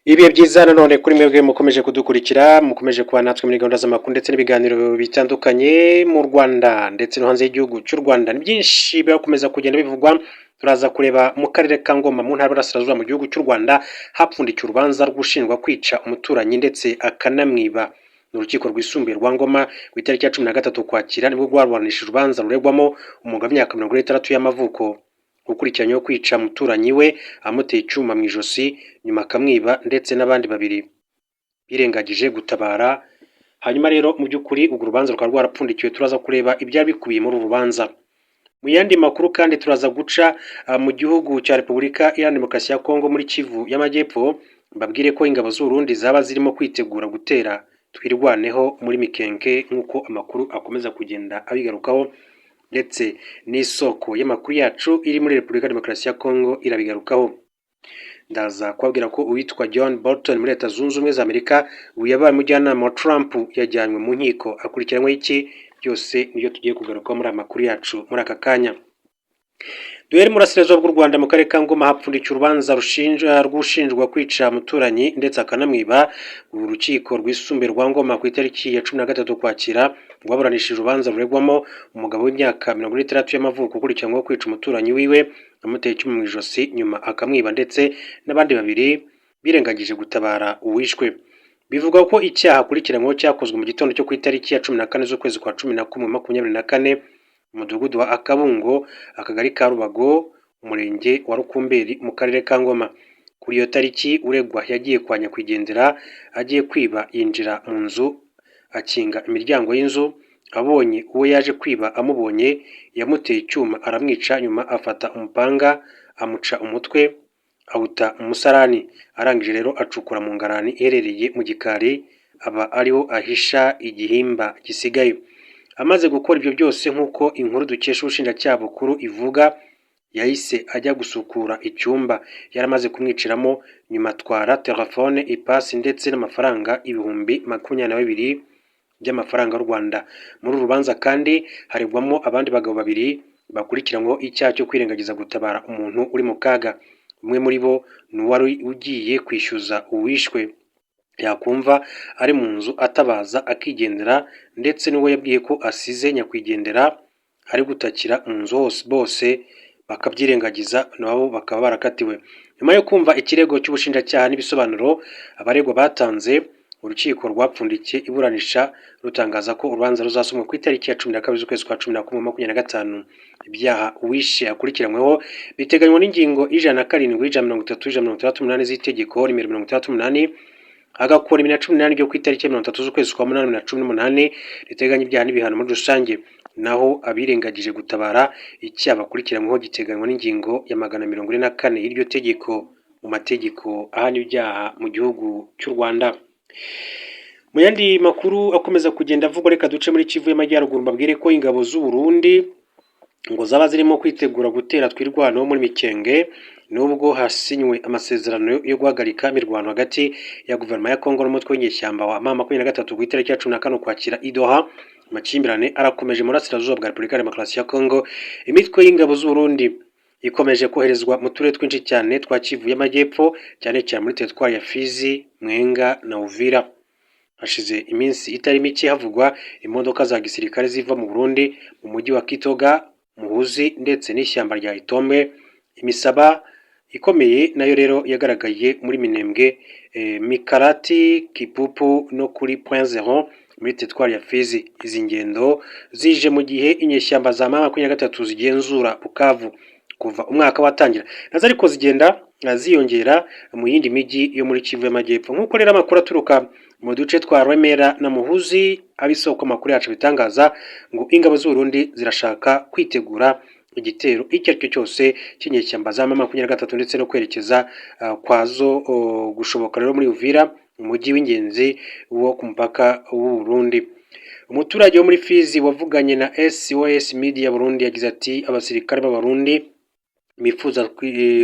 Ibihe byiza nanone kuri mwebwe mukomeje kudukurikira, mukomeje kuba natwe muri gahunda z'amakuru ndetse n'ibiganiro bitandukanye mu Rwanda ndetse no hanze y'igihugu cy'u Rwanda. Ni byinshi birakomeza kugenda bivugwa, turaza kureba mu karere ka Ngoma mu ntara y'Iburasirazuba mu gihugu cy'u Rwanda hapfundikiye urubanza rw'ushinjwa kwica umuturanyi ndetse akanamwiba. Ni urukiko rwisumbuye rwa Ngoma ku itariki ya 13 Ukwakira nibwo rwaburanishije urubanza ruregwamo umugabo w'imyaka 46 y'amavuko ukurikiranyweho kwica umuturanyi we amuteye icyuma mu ijosi nyuma akamwiba ndetse n'abandi babiri birengagije gutabara. Hanyuma rero mu by'ukuri urwo rubanza rukaba rwarapfundikiwe, turaza kureba ibyari bikubiye muri uru rubanza. Mu yandi makuru kandi turaza guca mu gihugu cya Repubulika Iharanira Demokarasi ya Kongo muri Kivu y'Amajyepfo, mbabwire ko ingabo z'u Burundi zaba zirimo kwitegura gutera twirwaneho muri Mikenke nk'uko amakuru akomeza kugenda abigarukaho, ndetse n'isoko y'amakuru yacu iri muri Repubulika ya Demokarasi ya Kongo irabigarukaho. Ndaza kubabwira ko uwitwa John Bolton muri Leta Zunze Ubumwe za Amerika ubu yabaye umujyanama wa Trump yajyanywe mu nkiko akurikiranyweho iki, byose nibyo tugiye kugarukaho muri amakuru yacu muri aka kanya. Duhere mu burasirazuba bw'u Rwanda mu karere ka Ngoma hapfundikiye urubanza rw'ushinjwa kwica umuturanyi ndetse akanamwiba. Uru rukiko rwisumbuye rwa Ngoma ku itariki ya 13 Ukwakira rwaburanishije urubanza ruregwamo umugabo w'imyaka 46 y'amavuko ukurikiranyweho kwica umuturanyi wiwe amuteye icyuma mu ijosi nyuma akamwiba ndetse n'abandi babiri birengagije gutabara uwishwe. Bivugwa ko icyaha akurikiranyweho cyakozwe mu gitondo cyo ku itariki ya 14 z'ukwezi kwa 11 2024 umudugudu wa Akabungo, akagari ka Rubago, umurenge wa Rukumberi mu karere ka Ngoma. Kuri iyo tariki uregwa yagiye kwa nyakwigendera agiye kwiba, yinjira mu nzu akinga imiryango y'inzu, abonye uwo yaje kwiba amubonye yamuteye icyuma aramwica, nyuma afata umupanga amuca umutwe awuta umusarani. Arangije rero acukura mu ngarani iherereye mu gikari aba ariho ahisha igihimba gisigaye. Amaze gukora ibyo byose nk'uko inkuru dukesha ubushinjacyaha bukuru ivuga, yahise ajya gusukura icyumba yaramaze kumwiciramo, nyuma atwara telefone, ipasi ndetse n'amafaranga ibihumbi 22 by'amafaranga y'u Rwanda. Muri uru rubanza kandi haregwamo abandi bagabo babiri bakurikiranyweho icyaha cyo kwirengagiza gutabara umuntu uri mu kaga. Umwe muri bo ni uwari ugiye kwishyuza uwishwe, yakumva ari mu nzu atabaza akigendera, ndetse n'uwo yabwiye ko asize nyakwigendera ari gutakira mu nzu hose, bose bakabyirengagiza nabo bakaba barakatiwe. Nyuma yo kumva ikirego cy'ubushinjacyaha n'ibisobanuro abaregwa batanze, urukiko rwapfundikiye iburanisha rutangaza ko urubanza ruzasomwa ku itariki ya 12 z'ukwezi kwa 11 2025. Ibyaha uwishe akurikiranyweho biteganywa n'ingingo 107, 130, 168 z'itegeko nimero 68 agakora 2018 ryo ku itariki ya 30 z'ukwezi kwa 8 2018 riteganya ibyaha n'ibihano muri rusange. Naho abirengagije gutabara icyaha bakurikiranyweho giteganywa n'ingingo ya 144 y'iryo tegeko mu mategeko ahana ibyaha mu gihugu cy'u Rwanda. Mu yandi makuru akomeza kugenda avugwa, reka duce muri Kivu y'Amajyaruguru mbabwire ko ingabo z'u Burundi ngo zaba zirimo kwitegura gutera twirwanaho muri Mikenge, nubwo hasinywe amasezerano yo guhagarika imirwano hagati ya guverinoma ya Kongo n'umutwe w'inyeshyamba wa M23 ku itariki ya 14 Ukwakira i Doha. Amakimbirane arakomeje mu burasirazuba bwa Repubulika ya Demokarasi ya Kongo. Imitwe y'ingabo z'u Burundi ikomeje koherezwa mu turere twinshi cyane twa Kivu y'Amajyepfo, cyane cyane muri teritwari ya Fizi, Mwenga na Uvira. Hashize iminsi itari mike havugwa imodoka za gisirikare ziva mu Burundi mu mujyi wa Kitoga, Muhuzi ndetse n'ishyamba rya Itombe. Imisaba ikomeye nayo rero yagaragaye muri Minembwe, Mikarati, Kipupu no kuri Point Zero muri teritwari ya Fizi. Izi ngendo zije mu gihe inyeshyamba za M23 zigenzura Bukavu kuva umwaka watangira, nazo ariko zigenda ziyongera mu yindi mijyi yo muri Kivu y'Amajyepfo. Nk'uko rero amakuru aturuka mu duce twa Remera na Muhuzi abisoko amakuru yacu bitangaza, ngo ingabo z'u Burundi zirashaka kwitegura igitero icyo ari cyo cyose cy'inyeshyamba za M23 ndetse no kwerekeza kwazo gushoboka rero muri Uvira, umujyi w'ingenzi wo ku mupaka w'u Burundi. Umuturage wo muri Fizi wavuganye na SOS Media Burundi yagize ati abasirikare b'Abarundi bifuza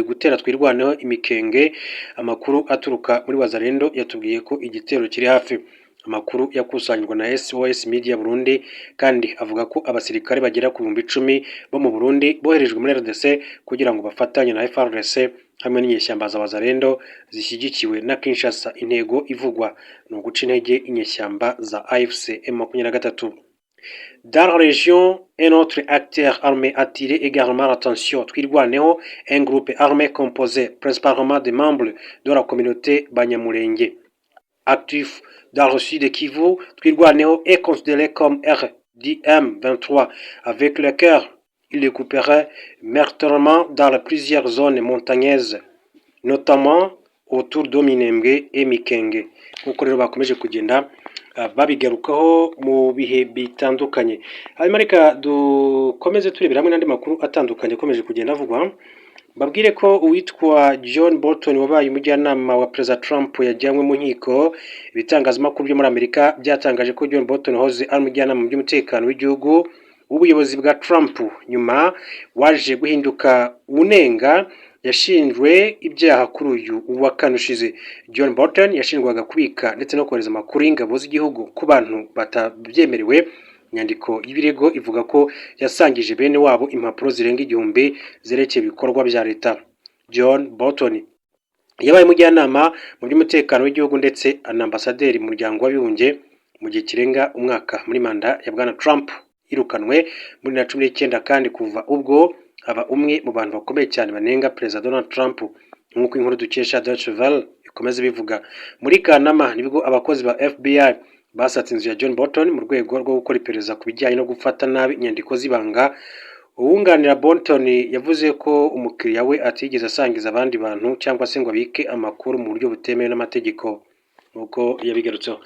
gutera twirwaneho imikenge. Amakuru aturuka muri Wazalendo yatubwiye ko igitero kiri hafi. Amakuru yakusanyijwe na SOS Media Burundi kandi avuga ko abasirikare bagera ku 10,000 bo mu Burundi boherejwe muri RDC kugira ngo bafatanye na FARDC hamwe n'inyeshyamba za Wazalendo zishyigikiwe na Kinshasa. Intego ivugwa ni uguca intege inyeshyamba za AFC M23. Dans la région, un autre acteur armé attiré également l'attention. Twirwaneho, un groupe armé composé principalement de membres de la communauté Banyamulenge. Actif dans le sud de Kivu, Twirwaneho est considéré comme RDM23, avec lequel il découperait meurtrièrement dans plusieurs zones montagneuses, notamment autour de Minembwe et Mikenge. Nkuko rero bakomeje kugenda babigarukaho mu bihe bitandukanye. Hanyuma reka dukomeze turebera hamwe n'andi makuru atandukanye akomeje kugenda avugwa. Babwire ko uwitwa John Bolton wabaye umujyanama wa Perezida Trump yajyanywe mu nkiko. Ibitangazamakuru byo muri Amerika byatangaje ko John Bolton wahoze ari umujyanama mu by'umutekano w'igihugu w'ubuyobozi bwa Trump nyuma waje guhinduka unenga yashinjwe ibyaha kuri uyu wa kane ushize. John Bolton yashinjwaga kubika ndetse no kohereza amakuru y'ingabo z'igihugu ku bantu batabyemerewe. Inyandiko y'ibirego ivuga ko yasangije bene wabo impapuro zirenga 1000 zerekeye ibikorwa bya leta. John Bolton yabaye umujyanama mu by'umutekano w'igihugu ndetse anambasaderi mu muryango w'abibumbye mu gihe kirenga umwaka muri manda ya bwana Trump yirukanwe muri 2019 kandi kuva ubwo aba umwe mu bantu bakomeye cyane banenga Perezida Donald Trump. Nk'uko inkuru dukesha Deutsche Welle ikomeza bivuga, muri Kanama nibwo abakozi ba FBI basatse inzu ya John Bolton mu rwego rwo gukora iperereza ku bijyanye no gufata nabi inyandiko z'ibanga. Uwunganira Bolton yavuze ko umukiriya we atigeze asangiza abandi bantu cyangwa se ngo abike amakuru mu buryo butemewe n'amategeko nk'uko yabigarutseho.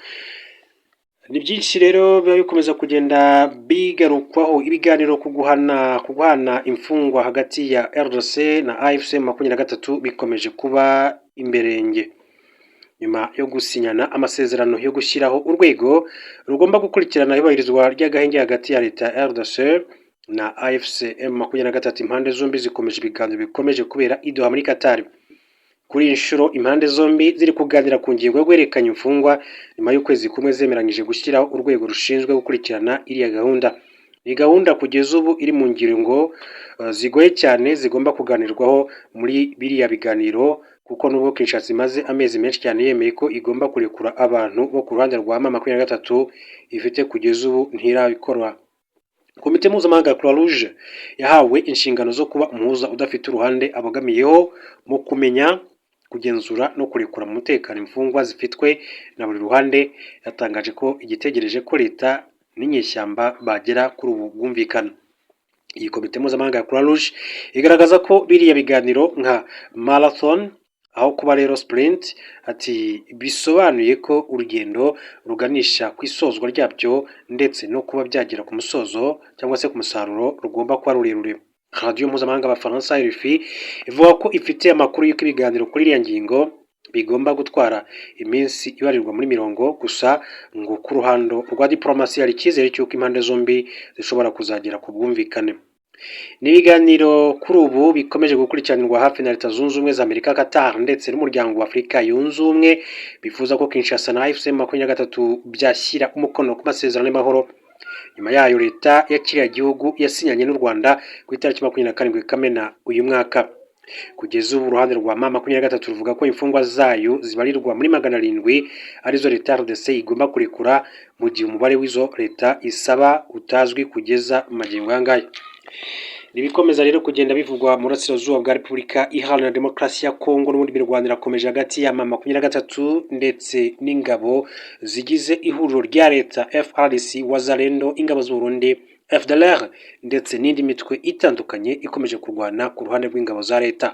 Ni byinshi rero biba bikomeza kugenda bigarukwaho. Ibiganiro kuguhana imfungwa hagati ya RDC na AFC 23 bikomeje kuba imberenge nyuma yo gusinyana amasezerano yo gushyiraho urwego rugomba gukurikirana ibahirizwa ry'agahenge hagati ya leta ya RDC na AFC M23. Impande zombi zikomeje ibiganiro bikomeje kubera i Doha muri Qatar. Kuri inshuro impande zombi ziri kuganira ku ngingo yo guhererekanya imfungwa nyuma y'ukwezi kumwe zemeranyije gushyiraho urwego rushinzwe gukurikirana iriya gahunda. Ni gahunda kugeza ubu iri mu ngingo zigoye cyane zigomba kuganirwaho muri biriya biganiro, kuko nubwo Kinshasa imaze amezi menshi cyane yemeye ko igomba kurekura abantu bo ku ruhande rwa M23 ifite kugeza ubu ntirabikorwa. Komite mpuzamahanga Croix Rouge yahawe inshingano zo kuba umuhuza udafite uruhande abogamiyeho mu kumenya, kugenzura no kurekura mu mutekano imfungwa zifitwe na buri ruhande. Yatangaje ko igitegereje ko leta n'inyeshyamba bagera kuri ubu bwumvikana. Iyi komite mpuzamahanga Croix Rouge igaragaza ko biriya biganiro nka marathon aho kuba rero sprint, ati bisobanuye ko urugendo ruganisha ku isozwa ryabyo ndetse no kuba byagera ku musozo cyangwa se ku musaruro rugomba kuba rurerure. Radio mpuzamahanga y'Abafaransa RFI ivuga ko ifite amakuru y'uko ibiganiro kuri iriya ngingo bigomba gutwara iminsi ibarirwa muri 20 gusa, ngo ku ruhando rwa diplomasi hari icyizere cy'uko impande zombi zishobora kuzagera ku bwumvikane. N'ibiganiro kuri ubu bikomeje gukurikiranirwa hafi na Leta Zunze Ubumwe za Amerika, Qatar ndetse n'umuryango wa Afurika yunze ubumwe bifuza ko Kinshasa na AFC 23 byashyira umukono ku masezerano y'amahoro. Nyuma yayo leta ya kiriya gihugu yasinyanye n'u Rwanda ku itariki 27 Kamena uyu mwaka. Kugeza ubu uruhande rwa M23 ruvuga ko imfungwa zayo zibarirwa muri 700 arizo leta RDC igomba kurekura, mu gihe umubare w'izo leta isaba utazwi kugeza magingo yangaye. Nibikomeza rero kugenda bivugwa mu burasirazuba bwa Repubulika Iharanira Demokarasi ya Kongo n'ubundi mirwano irakomeje hagati ya M23 ndetse n'ingabo zigize ihuriro rya leta FARDC, Wazalendo, ingabo z'u Burundi, FDLR ndetse n'indi mitwe itandukanye ikomeje kurwana ku ruhande rw'ingabo za leta.